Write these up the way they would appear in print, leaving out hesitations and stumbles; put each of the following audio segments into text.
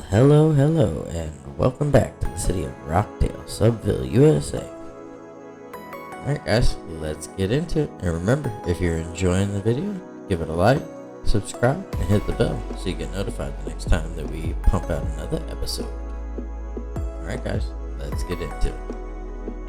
Hello, and welcome back to the city of Rockdale, Subville, USA. Alright guys, let's get into it. And remember, if you're enjoying the video, give it a like, subscribe, and hit the bell so you get notified the next time that we pump out another episode. Alright guys, let's get into it.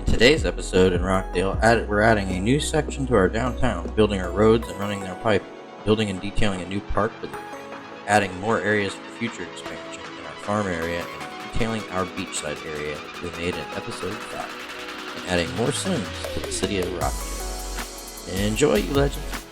In today's episode in Rockdale, we're adding a new section to our downtown, building our roads and running their pipe, building and detailing a new park for the area, adding more areas for future expansion in our farm area, and detailing our beachside area we made in episode 5, and adding more cims to the city of Rockdale. Enjoy, you legends!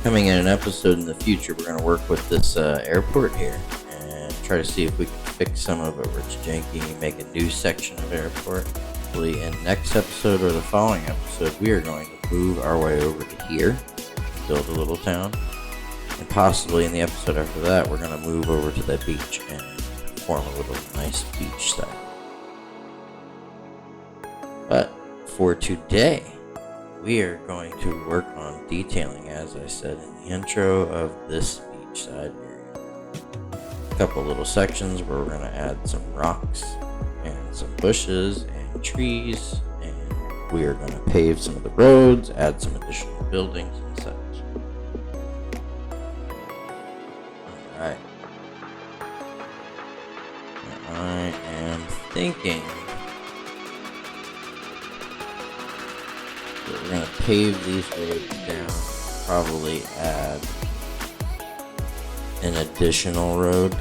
Coming in an episode in the future, we're going to work with this airport here and try to see if we can fix some of it where it's janky, make a new section of airport. Hopefully in next episode or the following episode, we are going to move our way over to here, build a little town. And possibly in the episode after that, we're going to move over to the beach and form a little nice beach site. But for today, we are going to work on detailing, as I said in the intro, of this beachside area. A couple little sections where we're going to add some rocks and some bushes and trees, and we are going to pave some of the roads, add some additional buildings and such. Alright. I am thinking that we're going to pave these roads down, probably add an additional road.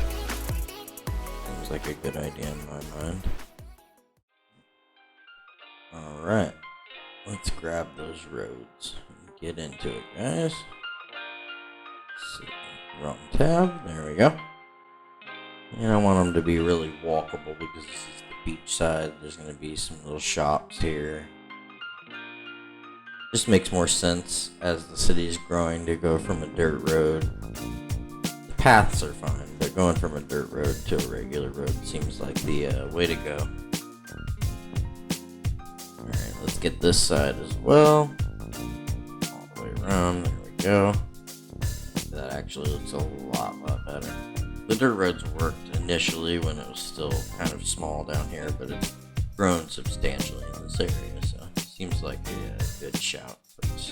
Seems like a good idea in my mind. Alright, let's grab those roads and get into it, guys. Let's see. Wrong tab, there we go. And I want them to be really walkable because this is the beach side. There's going to be some little shops here. Just makes more sense as the city is growing to go from a dirt road. The paths are fine, but going from a dirt road to a regular road seems like the way to go. Alright, let's get this side as well. All the way around, there we go. That actually looks a lot better. The dirt roads worked initially when it was still kind of small down here, but it's grown substantially in this area, so it seems like a good shout for us.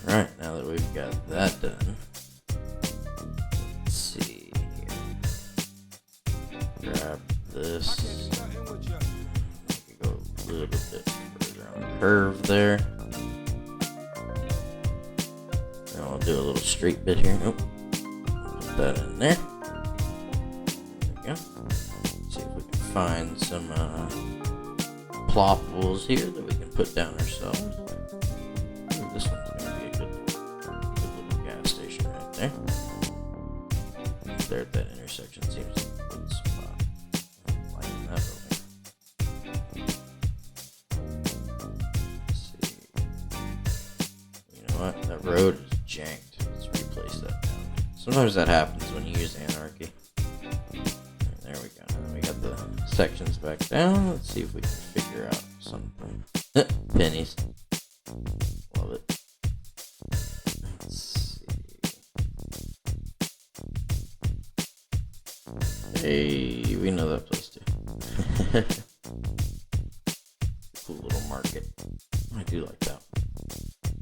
Alright, now that we've got that done, let's see here. Grab this. Go a little bit further on the curve there. I'll do a little straight bit here. Nope. Put that in there. There we go. See if we can find some ploppables here that we can put down ourselves. Ooh, this one's going to be a good little gas station right there. There at that intersection seems like a good spot. I'm liking that building. Let's see. You know what? That road is janked. Let's replace that down. Sometimes that happens when you use anarchy. There we go. Now we got the sections back down. Let's see if we can figure out something. Pennies. Love it. Let's see. Hey, we know that place too. Cool little market. I do like that.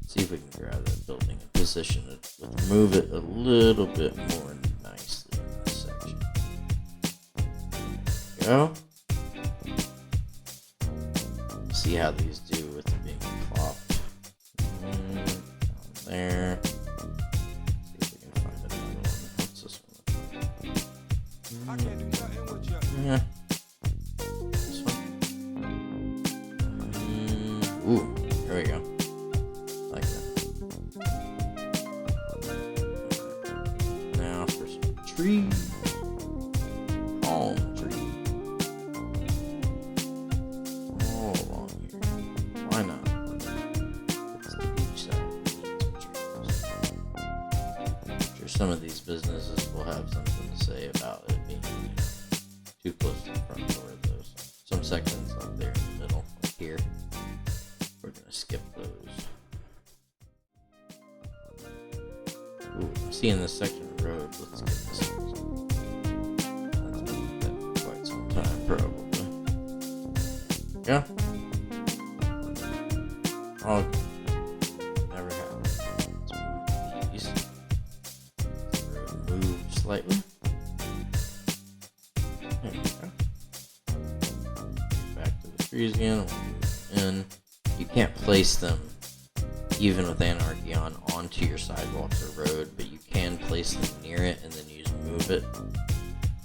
See if we can grab that building and position it, move it a little bit more nicely in this section. There we go. See how these do with it being plopped. Down there. See if we can find another one. What's this one? I can't do nothing with you. Yeah. This one. Ooh, there we go. Like that. Now for some trees. Palm tree. All along here. Why not? It's the beach side. I'm sure some of these businesses will have something to say about it being too close to the front door of those. Some sections like there in the middle, like here. We're gonna skip those. Ooh, seeing this section of road. Let's get this one. That's been for quite some time, probably. Yeah. Oh, never happened. Let's move these. Move slightly. There we go. Back to the trees again. And you can't place them, even with Anarchy on, onto your sidewalks or road, but you can place them near it and then use move it.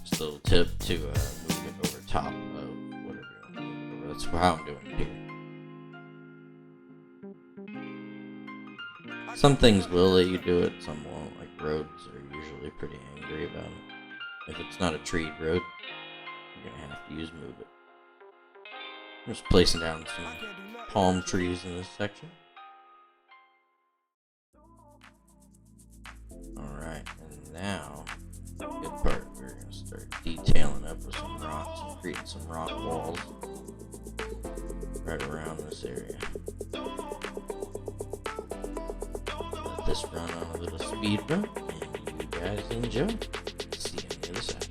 Just a little tip to move it over top of whatever you want to move it over. That's how I'm doing it here. Some things will let you do it, some won't. Like roads are usually pretty angry about it. If it's not a treed road, you're gonna have to use move it. I'm just placing down some palm trees in this section. Alright, and now, good part, we're going to start detailing up with some rocks and creating some rock walls right around this area. Let this run on a little speed run, and you guys enjoy. See you on the other side.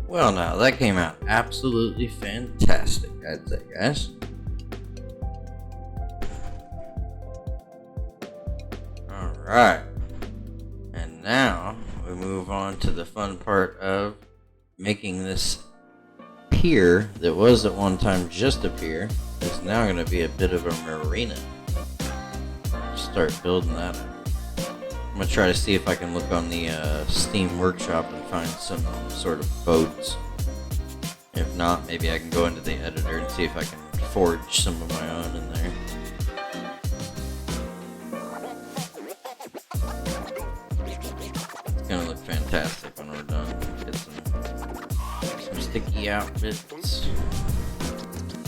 Well, now that came out absolutely fantastic, I'd say, guys. Alright. And now we move on to the fun part of making this pier that was at one time just a pier is now going to be a bit of a marina. Start building that up. I'm going to try to see if I can look on the Steam Workshop and find some sort of boats. If not, maybe I can go into the editor and see if I can forge some of my own in there. It's going to look fantastic when we're done. Get some sticky outfits.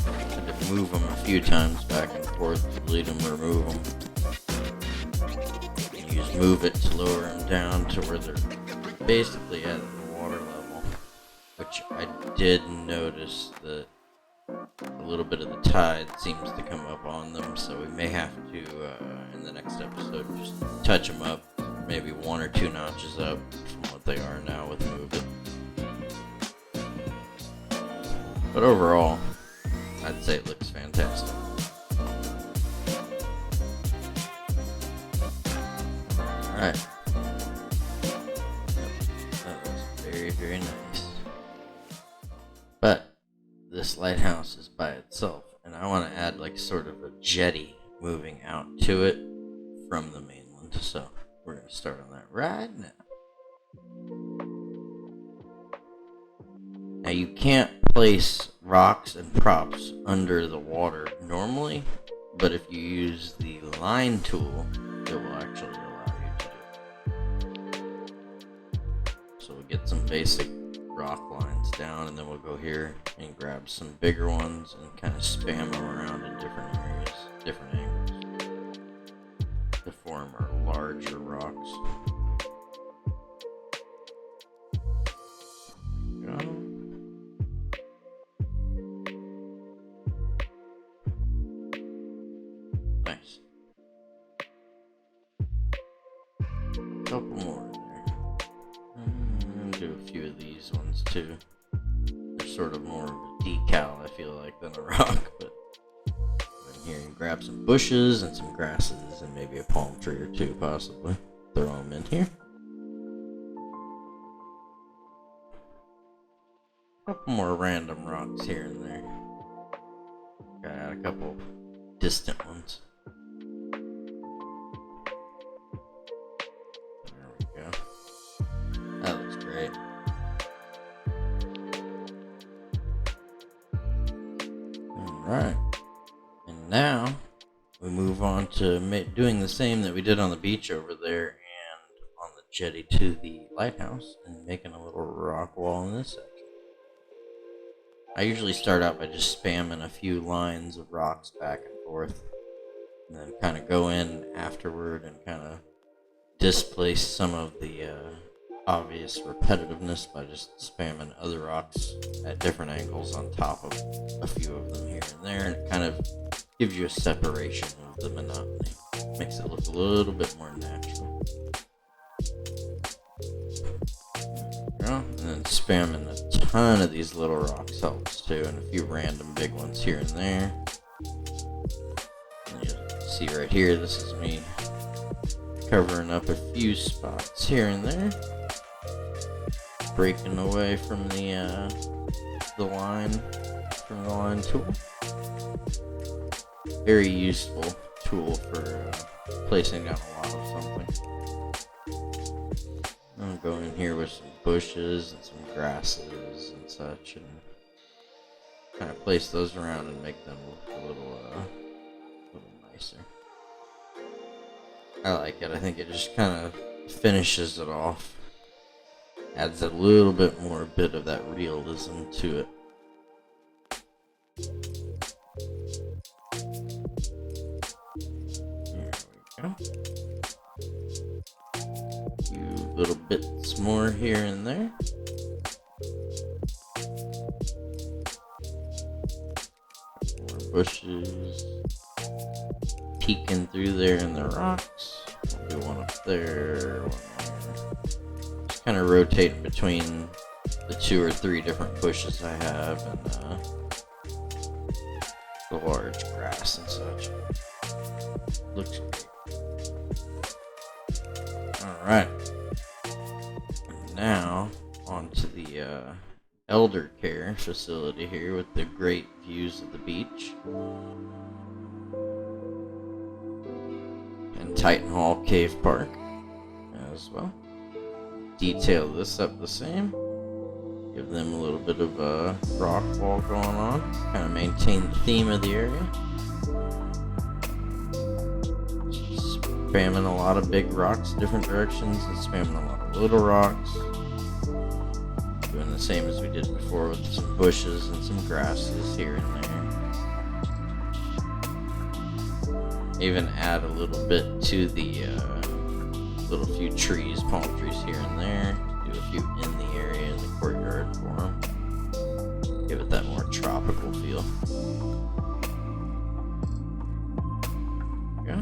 Had to move them a few times back and forth, delete them, remove them. Use move it to lower them down to where they're basically at the water level, which I did notice that a little bit of the tide seems to come up on them, so we may have to, in the next episode, just touch them up, maybe 1 or 2 notches up from what they are now with movement. But overall, I'd say it looks fantastic. Alright. That was very, very nice. But this lighthouse is by itself, and I want to add like sort of a jetty moving out to it from the mainland. So we're going to start on that right now. Now you can't place rocks and props under the water normally, but if you use the line tool, it will actually allow you to do it. So we'll get some basic rock lines down, and then we'll go here and grab some bigger ones and kind of spam them around in different areas, different angles, to form our larger rocks. There we go. Nice. A couple more in there. I'm gonna do a few of these ones too. They're sort of more of a decal, I feel like, than a rock, but in here you grab some bushes and some grasses and maybe a palm tree or two, possibly. Throw them in here. A couple more random rocks here and there. Got a couple distant ones. There we go. That looks great. Alright. And now we move on to doing the same that we did on the beach over there and on the jetty to the lighthouse, and making a little rock wall in this section. I usually start out by just spamming a few lines of rocks back and forth, and then kind of go in afterward and kind of displace some of the obvious repetitiveness by just spamming other rocks at different angles on top of a few of them here and there, and it kind of gives you a separation of the monotony. Makes it look a little bit more natural. And then spamming a ton of these little rocks helps too, and a few random big ones here and there. And you'll see right here, this is me covering up a few spots here and there, breaking away from the line tool. Very useful tool for placing down a lot of something. I'll go in here with some bushes and some grasses and such, and kind of place those around and make them look a little nicer. I like it. I think it just kind of finishes it off. Adds a little bit more bit of that realism to it. There we go. A few little bits more here and there. More bushes. Peeking through there in the rocks. We'll do one up there, one there. Just kind of rotating between the 2 or 3 different bushes I have and the large grass and such. Looks great. Alright. Now, on to the elder care facility here with the great views of the beach. And Titan Hall Cave Park as well. Detail this up the same. Give them a little bit of a rock wall going on. Kind of maintain the theme of the area. Spamming a lot of big rocks different directions and spamming a lot of little rocks. Doing the same as we did before with some bushes and some grasses here and there. Even add a little bit to the little few trees, palm trees here and there. Do do a few in the area in the courtyard for them. Give it that more tropical feel. There we go.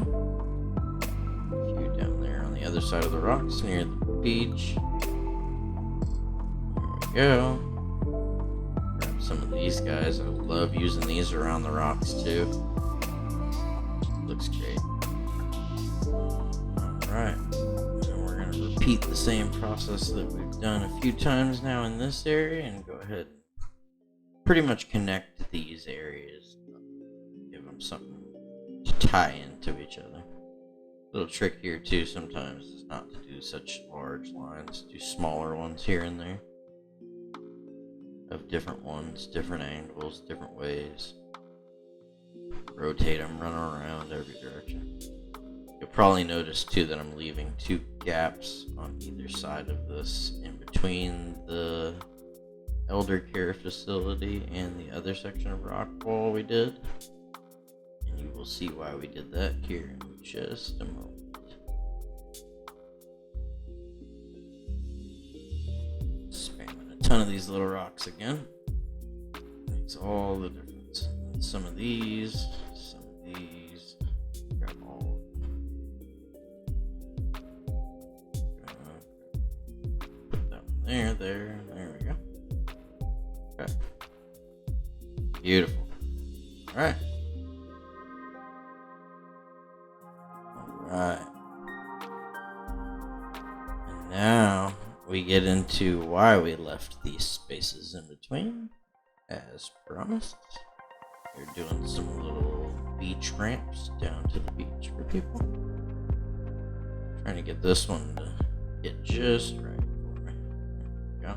A few down there on the other side of the rocks near the beach. There we go. Grab some of these guys. I love using these around the rocks too. Looks great. Alright. And we're going to repeat the same process that we've done a few times now in this area and go ahead and pretty much connect these areas. Give them something to tie into each other. A little trick here too sometimes is not to do such large lines. Do smaller ones here and there. Of different ones, different angles, different ways. Rotate them, run around every direction. You'll probably notice too that I'm leaving 2 gaps on either side of this in between the elder care facility and the other section of rock wall we did. And you will see why we did that here in just a moment. Spamming a ton of these little rocks again. Makes all the difference. And some of these, grab all of them. Put that one there we go. Okay. Beautiful. Alright. Alright. And now we get into why we left these spaces in between. As promised, we're doing some little beach ramps down to the beach for people. Trying to get this one to get just right for me. There we go.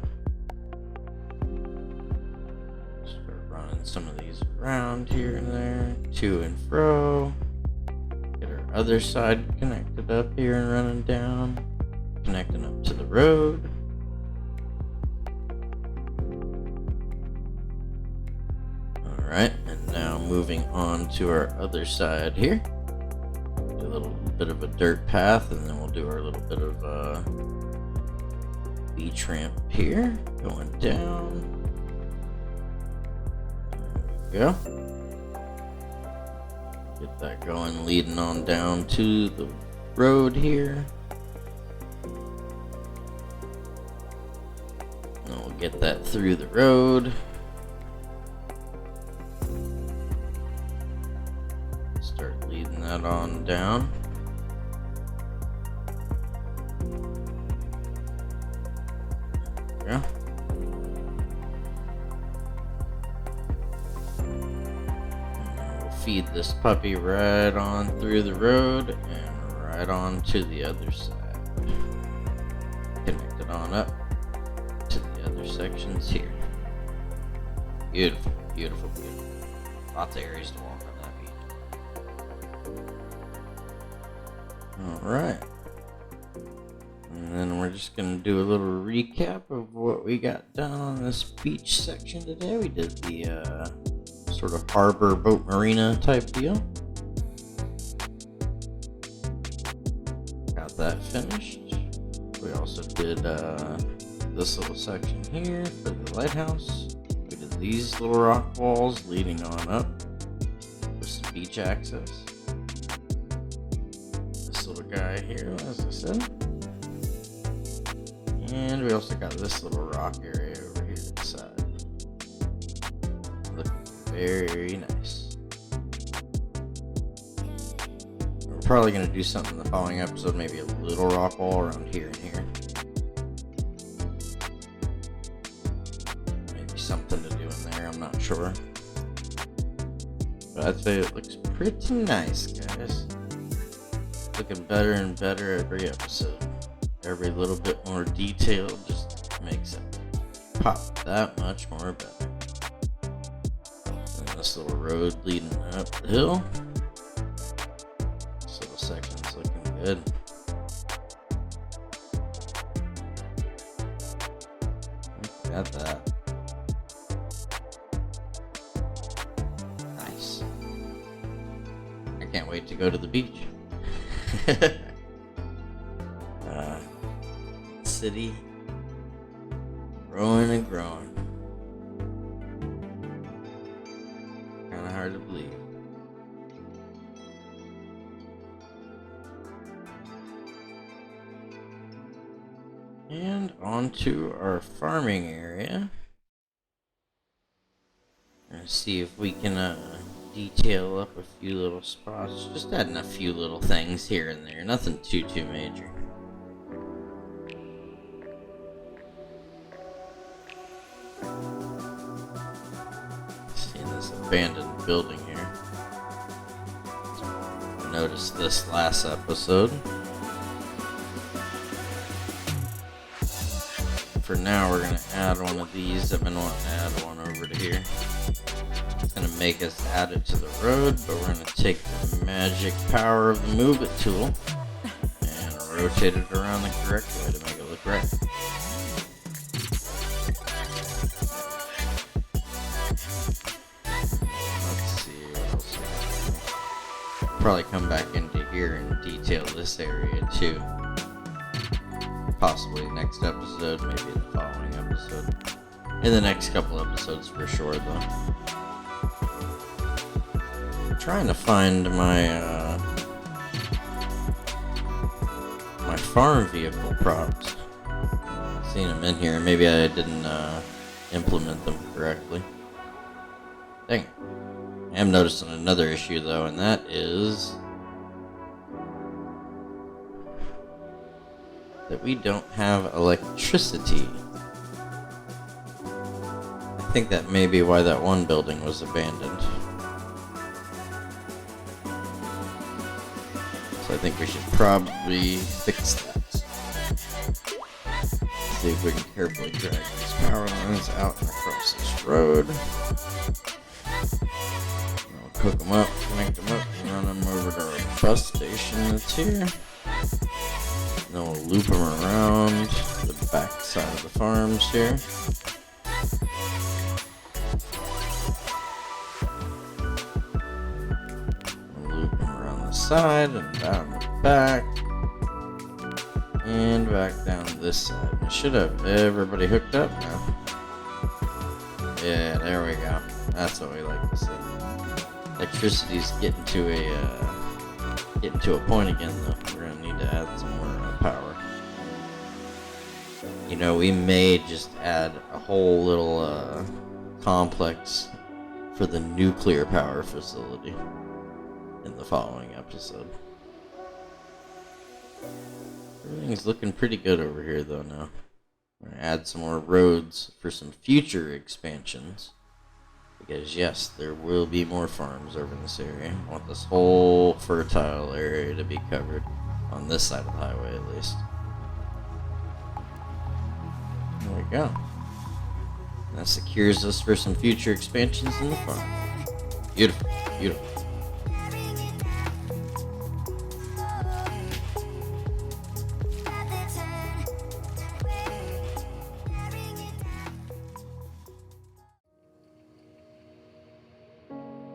Start running some of these around here and there, to and fro. Get our other side connected up here and running down, connecting up to the road. Alright, and now moving on to our other side here. Do a little bit of a dirt path, and then we'll do our little bit of a beach ramp here, going down. There we go. Get that going, leading on down to the road here. And we'll get that through the road. Start leading that on down. There we go. And we'll feed this puppy right on through the road and right on to the other side. Connect it on up to the other sections here. Beautiful, beautiful, beautiful. Lots of areas to walk on that beach. Alright. And then we're just going to do a little recap of what we got done on this beach section today. We did the sort of harbor boat marina type deal. Got that finished. We also did this little section here for the lighthouse. We did these little rock walls leading on up with some beach access. This little guy here, as I said. And we also got this little rock area over here to the side. Looking very nice. We're probably going to do something in the following episode, maybe a little rock wall around here and here. Maybe something to do in there, I'm not sure. But I'd say it looks pretty nice, guys. Looking better and better every episode. Every little bit more detail just makes it pop that much more better. And this little road leading up the hill. This little section's looking good. Got that. Nice. I can't wait to go to the beach. City Growing and growing. Kinda hard to believe. And on to our farming area. And see if we can detail up a few little spots. Just adding a few little things here and there. Nothing too major. Seeing this abandoned building here. I noticed this last episode. For now, we're going to add one of these. I've been wanting to add one over to here. It's going to make us add it to the road, but we're going to take the magic power of the move it tool and rotate it around the correct way to make it look right. Let's see what else we got. Probably come back into here and detail this area too. Possibly next episode, maybe in the following episode. In the next couple episodes for sure, though. I'm trying to find my my farm vehicle props. I've seen them in here. Maybe I didn't implement them correctly. Dang it. I am noticing another issue though, and that is that we don't have electricity. I think that may be why that one building was abandoned. So I think we should probably fix that. See if we can carefully drag these power lines out and across this road. We'll cook them up, connect them up, and run them over to our bus station that's here. Then we'll loop them around the back side of the farms here. We'll loop them around the side and down the back. And back down this side. I should have everybody hooked up now. Yeah, there we go. That's what we like to see. Electricity's getting to a point again though. We're gonna need to add some more power. You know, we may just add a whole little complex for the nuclear power facility in the following episode. Everything's looking pretty good over here though now. We're gonna add some more roads for some future expansions. Because yes, there will be more farms over in this area. I want this whole fertile area to be covered. On this side of the highway, at least. There we go. That secures us for some future expansions in the farm. Beautiful, beautiful.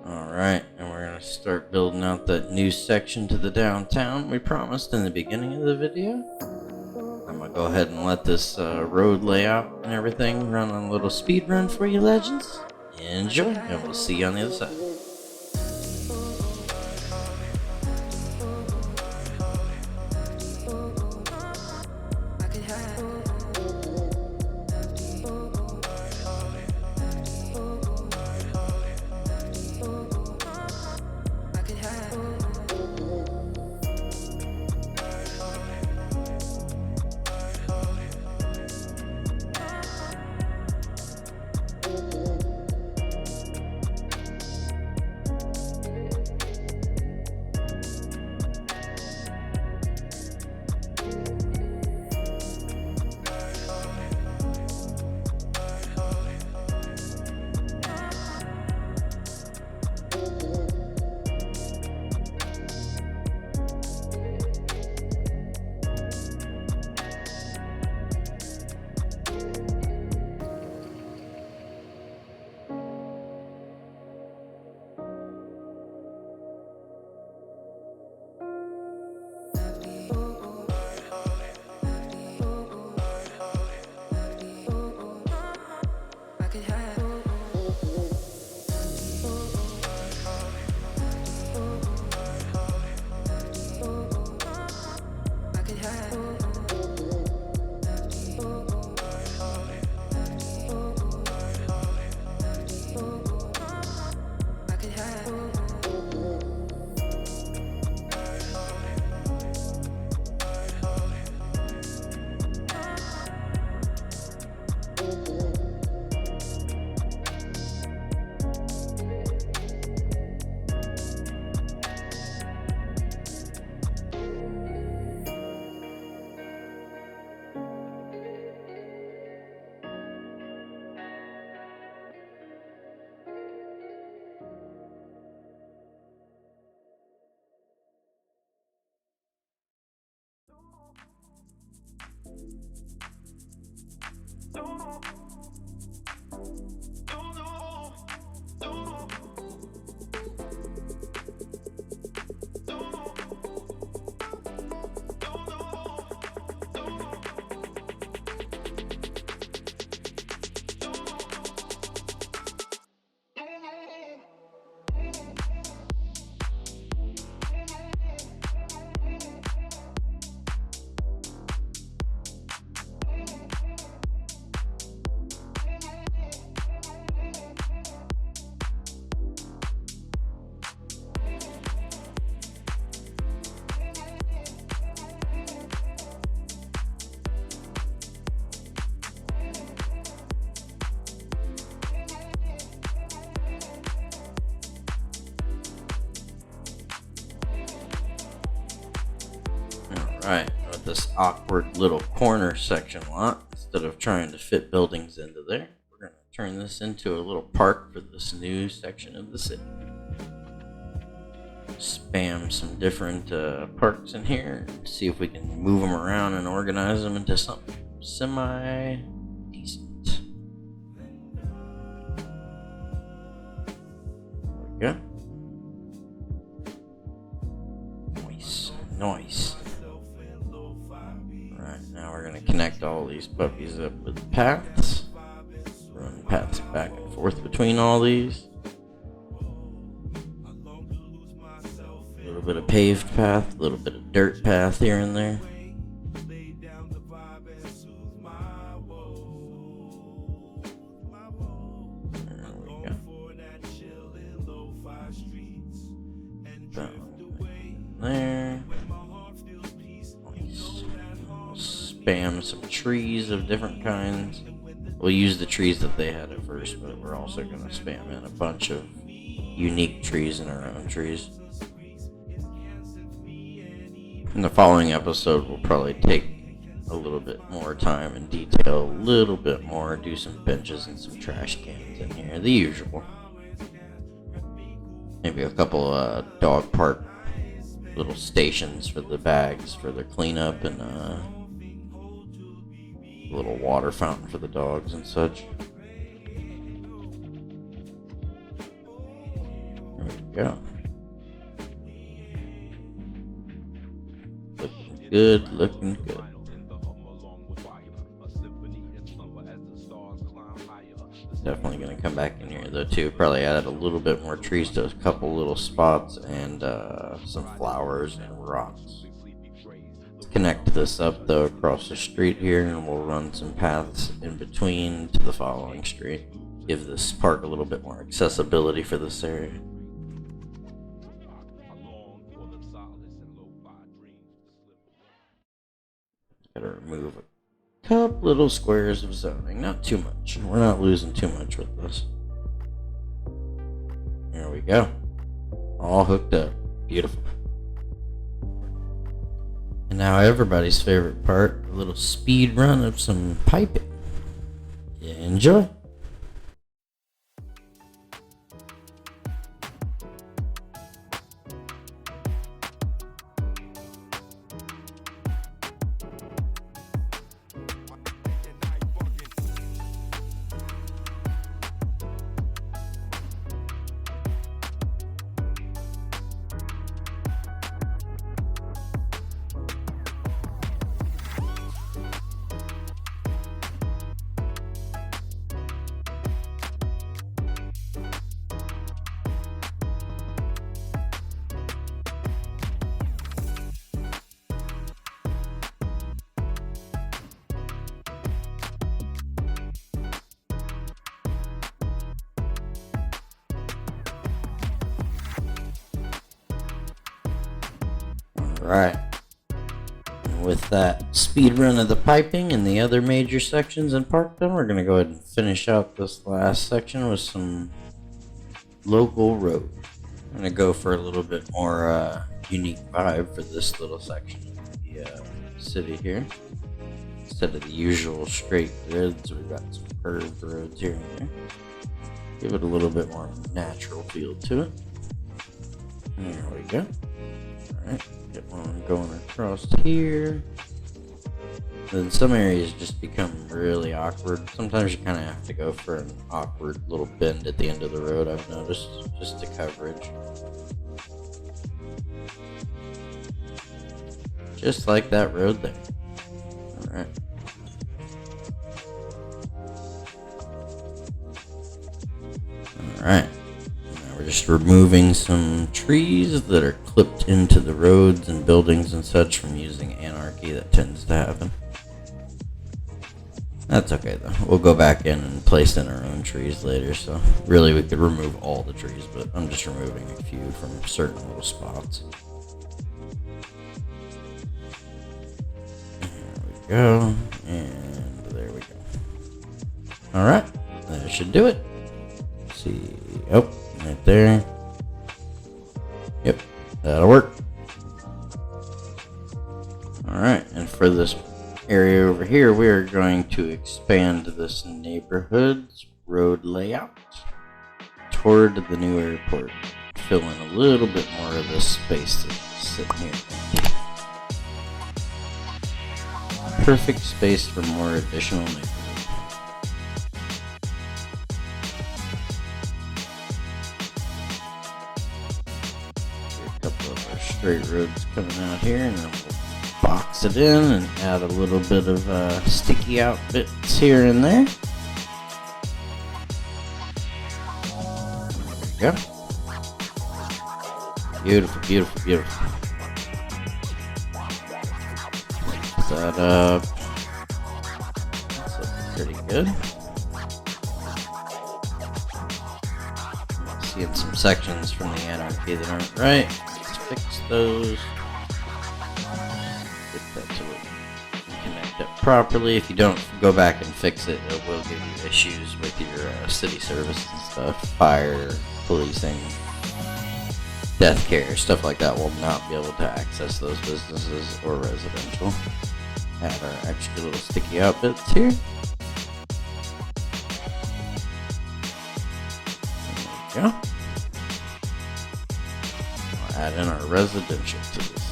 Alright, and we're going to start building out that new section to the downtown we promised in the beginning of the video. I'm going to go ahead and let this road layout and everything run on a little speed run for you legends. Enjoy, and we'll see you on the other side. Alright, with this awkward little corner section lot, instead of trying to fit buildings into there, we're going to turn this into a little park for this new section of the city. Spam some different parks in here, and see if we can move them around and organize them into something semi-decent. There we go. Nice. Now we're going to connect all these puppies up with paths. Run paths back and forth between all these. A little bit of paved path, a little bit of dirt path here and there. There we go. There. Spam some trees of different kinds. We'll use the trees that they had at first, but we're also going to spam in a bunch of unique trees in our own trees. In the following episode, we'll probably take a little bit more time and detail a little bit more, do some benches and some trash cans in here, the usual. Maybe a couple dog park little stations for the bags for their cleanup, and a little water fountain for the dogs and such. There we go. Looking good, looking good. Definitely going to come back in here though too. Probably added a little bit more trees to a couple little spots, and some flowers and rocks. Let's connect this up though across the street here, and we'll run some paths in between to the following street. Give this park a little bit more accessibility for this area. Gotta remove a couple little squares of zoning, not too much. We're not losing too much with this. There we go. All hooked up. Beautiful. And now everybody's favorite part, a little speed run of some piping. Enjoy. Right. with that speed run of the piping and the other major sections in Parkdom, we're going to go ahead and finish out this last section with some local road. I'm going to go for a little bit more unique vibe for this little section of the city here. Instead of the usual straight grids, we've got some curved roads here and there. Give it a little bit more natural feel to it. There we go. Alright, get one going across here. Then some areas just become really awkward. Sometimes you kind of have to go for an awkward little bend at the end of the road, I've noticed, just to coverage. Just like that road there. Alright. Alright. Now we're just removing some trees that are clipped into the roads and buildings and such from using anarchy that tends to happen. That's okay though. We'll go back in and place in our own trees later, so really we could remove all the trees, but I'm just removing a few from certain little spots. There we go, and there we go. Alright, that should do it. Let's see, oh, right there. Yep, that'll work. Alright, and for this area over here, we are going to expand this neighborhood's road layout toward the new airport. Fill in a little bit more of this space that's sitting here. Perfect space for more additional neighborhood. A couple of our straight roads coming out here, and then we'll box it in and add a little bit of sticky out bits here and there. There we go. Beautiful, beautiful, beautiful. Mix that up. That's pretty good. Seeing some sections from the anarchy that aren't right. Let's fix those. Connect it properly. If you don't go back and fix it, it will give you issues with your city services and stuff. Fire, policing, death care, stuff like that will not be able to access those businesses or residential. Add our extra little sticky out bits here. There we go. We'll add in our residential to this.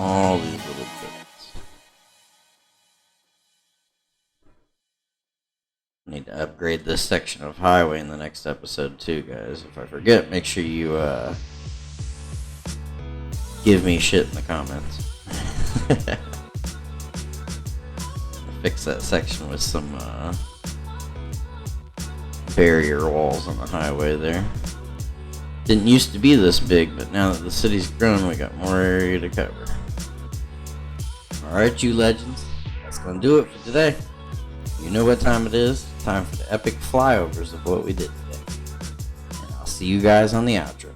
All these little bits. Need to upgrade this section of highway in the next episode too, guys. If I forget, make sure you give me shit in the comments. Fix that section with some barrier walls on the highway there. Didn't used to be this big, but now that the city's grown, we got more area to cover. Alright, you legends, that's gonna do it for today. You know what time it is. Time for the epic flyovers of what we did today. And I'll see you guys on the outro.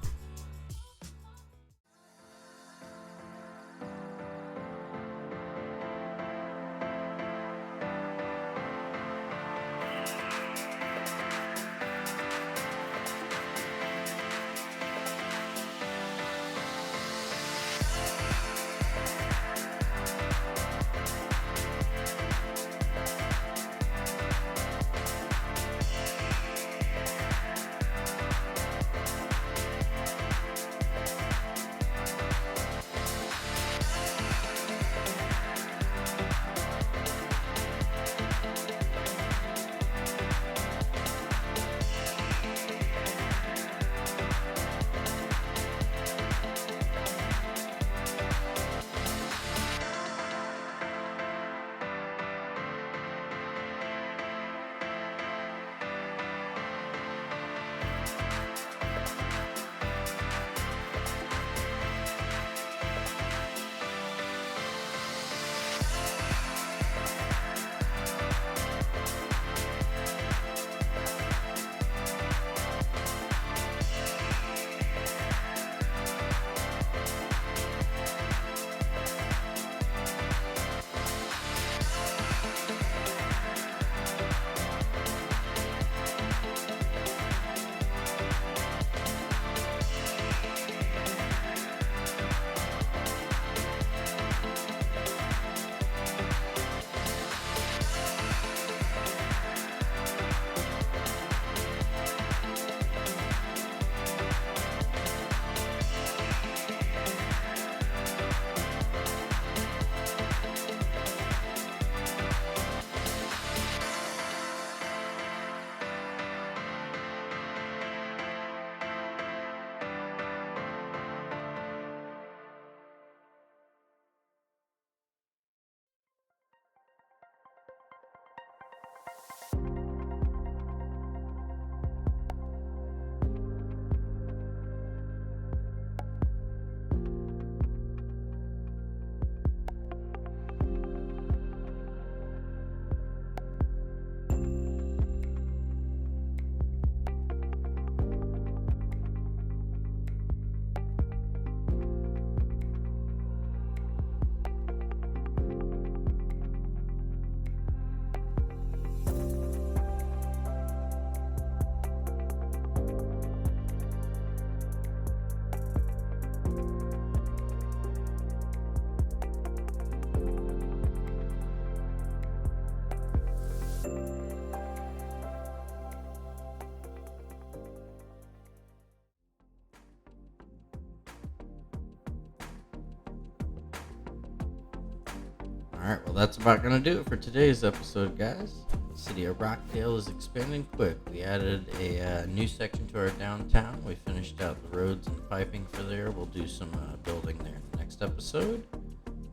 Alright, well that's about going to do it for today's episode, guys. The city of Rockdale is expanding quick. We added a new section to our downtown. We finished out the roads and piping for there. We'll do some building there in the next episode.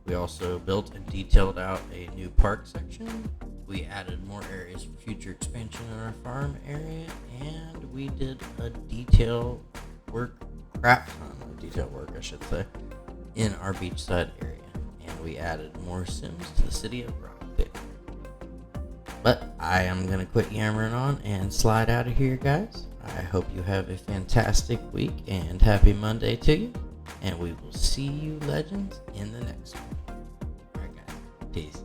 We also built and detailed out a new park section. We added more areas for future expansion in our farm area. And we did a crap ton of detail work, I should say, in our Beachside area. And we added more cims to the city of Rockdale. But I am going to quit yammering on and slide out of here, guys. I hope you have a fantastic week and happy Monday to you. And we will see you legends in the next one. Alright, guys. Peace.